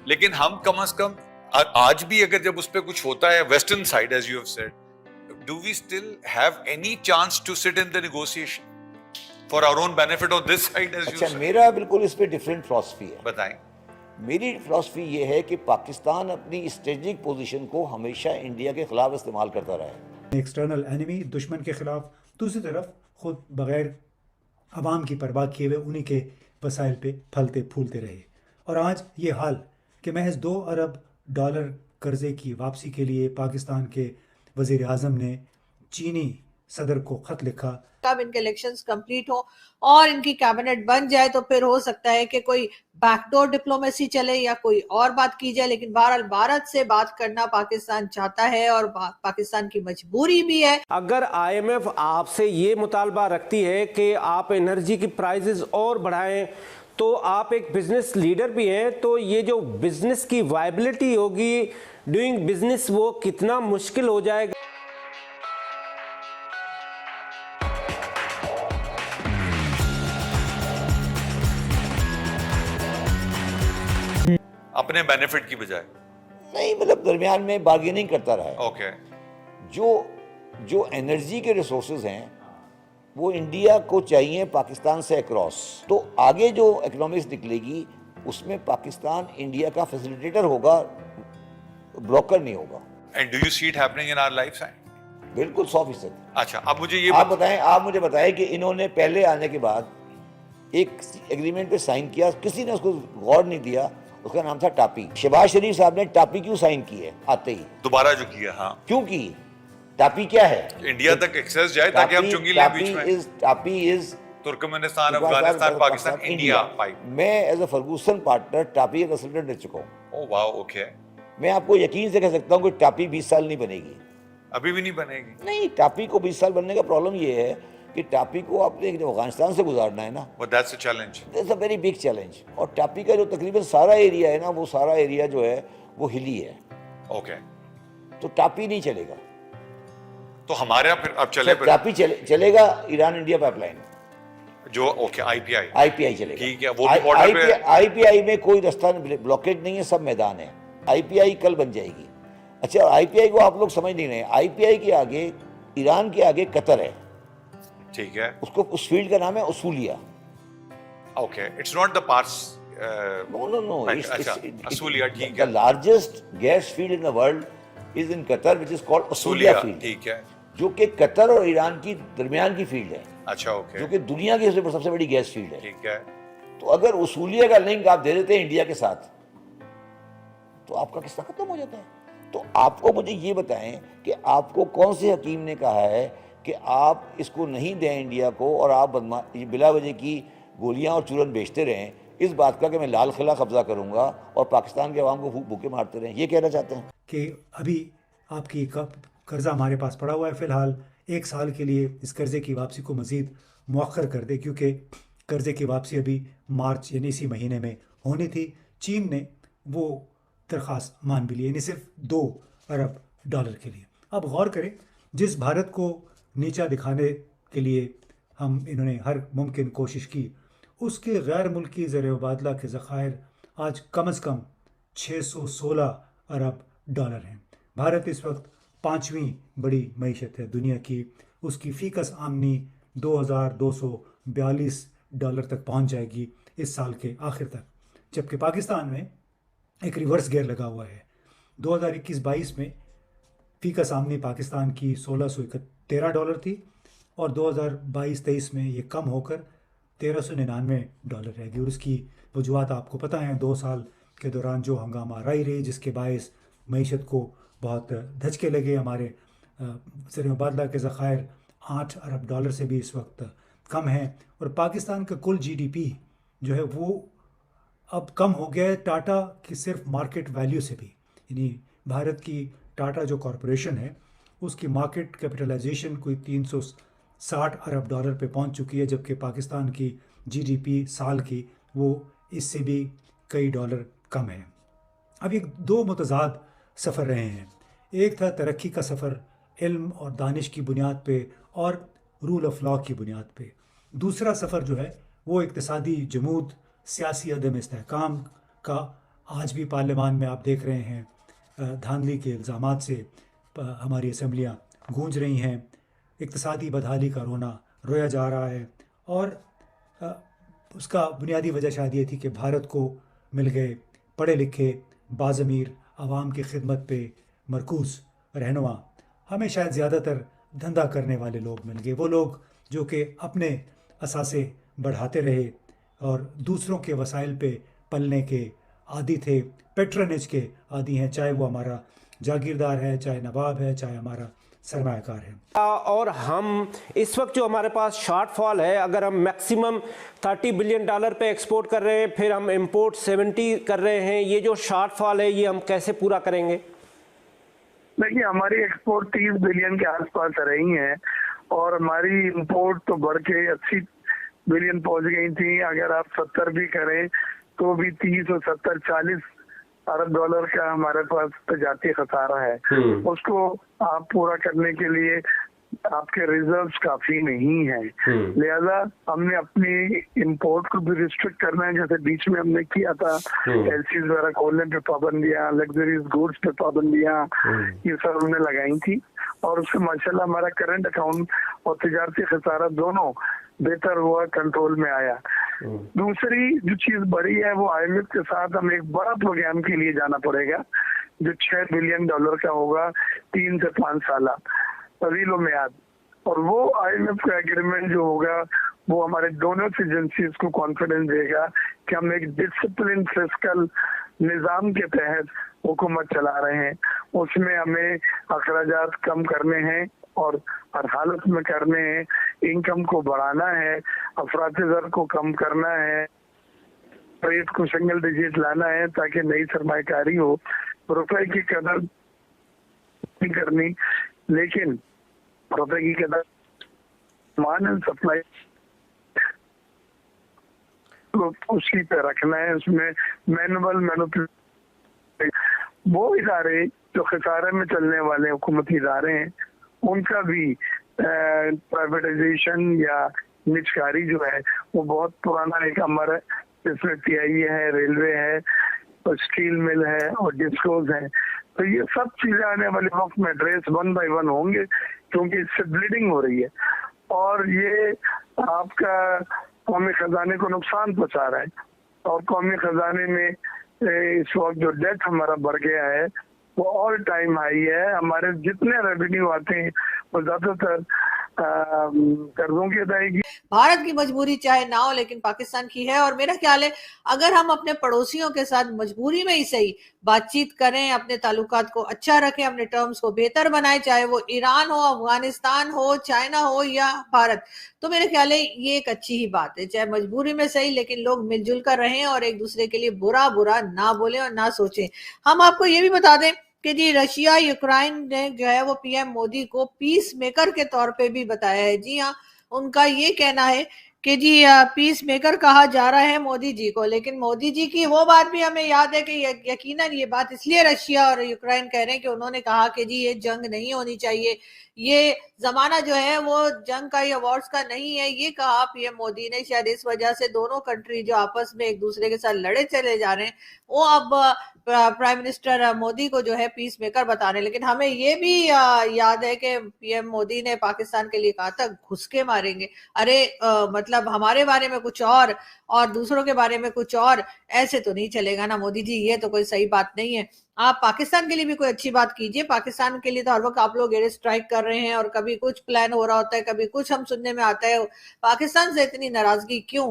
لیکن ہم کم از کم آج بھی اگر جب اس پہ کچھ ہوتا ہے western side as you have said, do we still have any chance to sit in the negotiation for our own benefit on this side as you اچھا سیڈ؟ میرا بالکل اس پہ ڈفرینٹ فلاسفی ہے. بتائیں. میری فلاسفی یہ ہے کہ پاکستان اپنی اسٹریٹجک پوزیشن کو ہمیشہ انڈیا کے خلاف استعمال کرتا رہا ہے. ایکسٹرنل اینیمی, دشمن کے خلاف, دوسری طرف خود بغیر عوام کی پرواہ کیے ہوئے انہی کے وسائل پہ پھلتے پھولتے رہے. اور آج یہ حال کہ محض $2 ارب قرضے کی واپسی کے لیے پاکستان کے وزیر اعظم نے چینی صدر کو خط لکھا. کب ان کے الیکشنز کمپلیٹ ہوں اور ان کی کیبنٹ بن جائے تو پھر ہو سکتا ہے کہ کوئی بیک ڈور ڈپلومیسی چلے یا کوئی اور بات کی جائے, لیکن بہرحال بھارت سے بات کرنا پاکستان چاہتا ہے اور پاکستان کی مجبوری بھی ہے. اگر آئی ایم ایف آپ سے یہ مطالبہ رکھتی ہے کہ آپ انرجی کی پرائزز اور بڑھائیں, تو آپ ایک بزنس لیڈر بھی ہیں, تو یہ جو بزنس کی وائبلٹی ہوگی, ڈوئنگ بزنس, وہ کتنا مشکل ہو جائے گا. اپنے بینیفٹ کی بجائے نہیں, مطلب درمیان میں بارگیننگ کرتا رہا ہے. اوکے. جو انرجی کے ریسورسز ہیں وہ انڈیا کو چاہیے پاکستان سے اکراس, تو آگے جو اکنامکس نکلے گی اس میں پاکستان انڈیا کا فیسیلیٹیٹر ہوگا, بروکر نہیں ہوگا. And do you see it happening in our lifetime? بالکل 100%. اچھا, اب مجھے یہ آپ مجھے بتائیں کہ انہوں نے پہلے آنے کے بعد ایک ایگریمنٹ پہ سائن کیا, کسی نے اس کو غور نہیں دیا, اس کا نام تھا ٹاپی. شہباز شریف صاحب نے ٹاپی کیوں سائن کی ہے آتے ہی؟ دوبارہ جو کیا, ہاں کیوں کی؟ ٹاپی کیا ہے؟ انڈیا تک ایکسیس جائے تاکہ ہم چنگی لیں بیچ میں. TAPI is Turkmenistan, Afghanistan, Pakistan, India pipe. میں as a Ferguson partner TAPI کا کنسلٹنٹ رہ چکا ہوں. Oh wow, okay. میں آپ کو یقین سے کہہ سکتا ہوں کہ ٹاپی 20 سال نہیں بنے گی. ابھی بھی نہیں بنے گی؟ نہیں, ٹاپی کو 20 سال بننے کا پرابلم یہ ہے کہ ٹاپی کو آپ نے افغانستان سے گزارنا ہے نا. But that's a challenge. That's a very big challenge. اور ٹاپی کا جو تقریباً سارا ایریا ہے نا, وہ سارا ایریا جو ہے وہ ہلی ہے. اوکے. تو ٹاپی نہیں چلے گا. تو ہمارے پھر اب چلے ٹاپی چلے گا ایران انڈیا پائپ لائن جو, اوکے, آئی پی آئی. آئی پی آئی چلے گا. ٹھیک ہے, وہ بھی بارڈر پہ. آئی پی آئی میں کوئی رستہ بلاکیج نہیں ہے, سب میدان ہے. آئی پی آئی کل بن جائے گی. اچھا, آئی پی آئی کو آپ لوگ سمجھ نہیں رہے. آئی پی آئی کے آگے, ایران کے آگے قطر ہے. ٹھیک ہے. اس فیلڈ کا نام ہے اصولیہ. Okay, it's not the parse. No. اصولیہ, ٹھیک ہے. The largest gas field in the world is in Qatar, which is called اصولیہ field. ٹھیک ہے. جو کہ قطر اور ایران کی درمیان کی فیلڈ ہے. اچھا, اوکے. جو کہ دنیا کی سب سے بڑی گیس فیلڈ ہے. ٹھیک ہے. تو اگر اصولیہ کا لنک آپ دے دیتے ہیں انڈیا کے ساتھ تو آپ کا قصہ ختم ہو جاتا ہے. تو آپ کو مجھے یہ بتائیں کہ آپ کو کون سے حکیم نے کہا ہے کہ آپ اس کو نہیں دیں انڈیا کو, اور آپ بلا وجہ کی گولیاں اور چورن بیچتے رہیں, اس بات کا کہ میں لال قلعہ قبضہ کروں گا اور پاکستان کے عوام کو بھوکے مارتے رہیں, یہ کہنا چاہتے ہیں کہ ابھی آپ کی قرضہ ہمارے پاس پڑا ہوا ہے, فی الحال 1 سال کے لیے اس قرضے کی واپسی کو مزید مؤخر کر دے, کیونکہ قرضے کی واپسی ابھی مارچ یعنی اسی مہینے میں ہونی تھی. چین نے وہ درخواست مان بھی لی, یعنی صرف $2 ارب کے لیے. اب غور کریں, جس بھارت کو نیچا دکھانے کے لیے انہوں نے ہر ممکن کوشش کی, اس کے غیر ملکی زر مبادلہ کے ذخائر آج کم از کم $616 ارب ہیں. بھارت اس وقت 5ویں بڑی معیشت ہے دنیا کی. اس کی فی کس آمدنی $2242 تک پہنچ جائے گی اس سال کے آخر تک, جبکہ پاکستان میں ایک ریورس گیئر لگا ہوا ہے. 2021-22 میں فی کس آمدنی پاکستان کی $1613 تھی, اور 2022-23 میں یہ کم ہو کر $1399 رہ گئی. اور اس کی وجوہات آپ کو پتہ ہیں, 2 سال کے دوران جو ہنگامہ آرائی رہی, جس کے باعث معیشت کو بہت دھچکے لگے. ہمارے زر مبادلہ کے ذخائر $8 ارب سے بھی اس وقت کم ہیں, اور پاکستان کا کل جی ڈی پی جو ہے وہ اب کم ہو گیا ہے ٹاٹا کی صرف مارکیٹ ویلیو سے بھی. یعنی بھارت کی ٹاٹا جو کارپوریشن ہے اس کی مارکیٹ کیپٹلائزیشن کوئی $360 ارب پہ پہنچ چکی ہے, جبکہ پاکستان کی جی ڈی پی سال کی وہ اس سے بھی کئی ڈالر کم ہے. اب یہ 2 متضاد سفر رہے ہیں. ایک تھا ترقی کا سفر, علم اور دانش کی بنیاد پہ اور رول آف لا کی بنیاد پہ. دوسرا سفر جو ہے وہ اقتصادی جمود, سیاسی عدم استحکام کا, آج بھی پارلیمان میں آپ دیکھ رہے ہیں دھاندلی کے الزامات سے ہماری اسمبلیاں گونج رہی ہیں، اقتصادی بدحالی کا رویا جا رہا ہے، اور اس کا بنیادی وجہ شاید یہ تھی کہ بھارت کو مل گئے پڑھے لکھے باضمیر عوام کی خدمت پہ مرکوز رہنما، ہمیں شاید زیادہ تر دھندا کرنے والے لوگ مل گئے، وہ لوگ جو کہ اپنے اثاثے بڑھاتے رہے اور دوسروں کے وسائل پہ پلنے کے عادی تھے، پیٹرنیج کے عادی ہیں، چاہے وہ ہمارا جاگیردار ہے، چاہے نواب ہے، چاہے ہمارا سرمایہ کار ہے۔ اور ہم اس وقت جو ہمارے پاس شارٹ فال ہے، اگر ہم میکسیمم $30 بلین پہ ایکسپورٹ کر رہے ہیں، پھر ہم امپورٹ 70 کر رہے ہیں، یہ جو شارٹ فال ہے یہ ہم کیسے پورا کریں گے؟ دیکھیے ہماری ایکسپورٹ 30 بلین کے آس پاس رہی ہیں اور ہماری امپورٹ تو بڑھ کے 80 بلین پہنچ گئی تھی۔ اگر آپ 70 بھی کریں تو بھی 30 اور 70 40 ارب ڈالر کا ہمارے پاس تجارتی خسارہ ہے۔ اس کو آپ پورا کرنے کے لیے آپ کے ریزروز کافی نہیں ہیں، لہذا ہم نے اپنی امپورٹ کو بھی ریسٹرکٹ کرنا ہے، جیسے بیچ میں ہم نے کیا تھا، ایل سیز وغیرہ کھولنے پہ پابندیاں، لگژریز گوڈس پہ پابندیاں، یہ سب ہم نے لگائی تھی، اور اس سے ماشاءاللہ ہمارا کرنٹ اکاؤنٹ اور تجارتی خسارہ دونوں بہتر ہوا، کنٹرول میں آیا۔ دوسری جو چیز بڑی ہے وہ آئی ایم ایف کے ساتھ ہم ایک بڑا پروگرام کے لیے جانا پڑے گا جو $6 بلین کا ہوگا 3 سے 5 سالہ طویل و میعاد، اور وہ آئی ایم ایف کا ایگریمنٹ جو ہوگا وہ ہمارے دونوں ایجنسیز کو کانفیڈنس دے گا کہ ہم ایک ڈسپلن فسکل نظام کے تحت حکومت چلا رہے ہیں، اس میں ہمیں اخراجات کم کرنے ہیں اور ہر حالت میں کرنے ہیں، انکم کو بڑھانا ہے، افراط زر کو کم کرنا ہے، ریٹ کو سنگل ڈیجٹ لانا ہے تاکہ نئی سرمایہ کاری ہو، روپے کی قدر نہیں کرنی، لیکن روپے کی قدر مان اینڈ سپلائی اسی پہ رکھنا ہے، اس میں وہ ادارے جو خسارے میں چلنے والے حکومتی ادارے ہیں ان کا بھی پرائیویٹائزیشن یا نجکاری جو ہے وہ بہت پرانا ایک امر ہے، جس میں پی آئی اے ہے، ریلوے ہے، اسٹیل مل ہے اور ڈسکوز ہیں، تو یہ سب چیزیں آنے والے وقت میں ایڈریس 1 بائی 1 ہوں گے، کیونکہ اس سے بلیڈنگ ہو رہی ہے اور یہ آپ کا قومی خزانے کو نقصان پہنچا رہا ہے، اور قومی خزانے میں اس وقت جو ڈیٹ ہمارا بڑھ گیا ہے وہ آل ٹائم ہائی ہے، ہمارے جتنے ریونیو آتے ہیں وہ زیادہ تر قرضوں کی ادائیگی۔ بھارت کی مجبوری چاہے نہ ہو لیکن پاکستان کی ہے، اور میرا خیال ہے اگر ہم اپنے پڑوسیوں کے ساتھ مجبوری میں ہی صحیح بات چیت کریں، اپنے تعلقات کو اچھا رکھیں، اپنے ٹرمز کو بہتر بنائیں، چاہے وہ ایران ہو، افغانستان ہو، چائنا ہو یا بھارت، تو میرے خیال ہے یہ ایک اچھی ہی بات ہے، چاہے مجبوری میں صحیح لیکن لوگ مل جل کر رہیں اور ایک دوسرے کے لیے برا نہ بولیں اور نہ سوچیں۔ ہم آپ کو یہ بھی بتا دیں کہ جی رشیا یوکرائن نے جو ہے وہ پی ایم مودی کو پیس میکر کے طور پہ بھی بتایا ہے۔ جی ہاں، ان کا یہ کہنا ہے کہ جی پیس میکر کہا جا رہا ہے مودی جی کو، لیکن مودی جی کی وہ بات بھی ہمیں یاد ہے کہ یقیناً یہ بات اس لیے رشیا اور یوکرائن کہہ رہے ہیں کہ انہوں نے کہا کہ جی یہ جنگ نہیں ہونی چاہیے، یہ زمانہ جو ہے وہ جنگ کا یا وارز کا نہیں ہے، یہ کہا پی ایم مودی نے، شاید اس وجہ سے دونوں کنٹری جو آپس میں ایک دوسرے کے ساتھ لڑے چلے جا رہے ہیں وہ اب پرائم منسٹر مودی کو جو ہے پیس میکر بتا رہے ہیں۔ لیکن ہمیں یہ بھی یاد ہے کہ پی ایم مودی نے پاکستان کے لیے کہا تھا گھسکے ماریں گے، ارے مطلب ہمارے بارے میں کچھ اور دوسروں کے بارے میں کچھ اور، ایسے تو نہیں چلے گا نا مودی جی، یہ تو کوئی صحیح بات نہیں ہے۔ آپ پاکستان کے لیے بھی کوئی اچھی بات کیجئے، پاکستان کے لیے تو ہر وقت آپ لوگ ایئر اسٹرائک کر رہے ہیں اور کبھی کچھ پلان ہو رہا ہوتا ہے، کبھی کچھ ہم سننے میں آتا ہے، پاکستان سے اتنی ناراضگی کیوں؟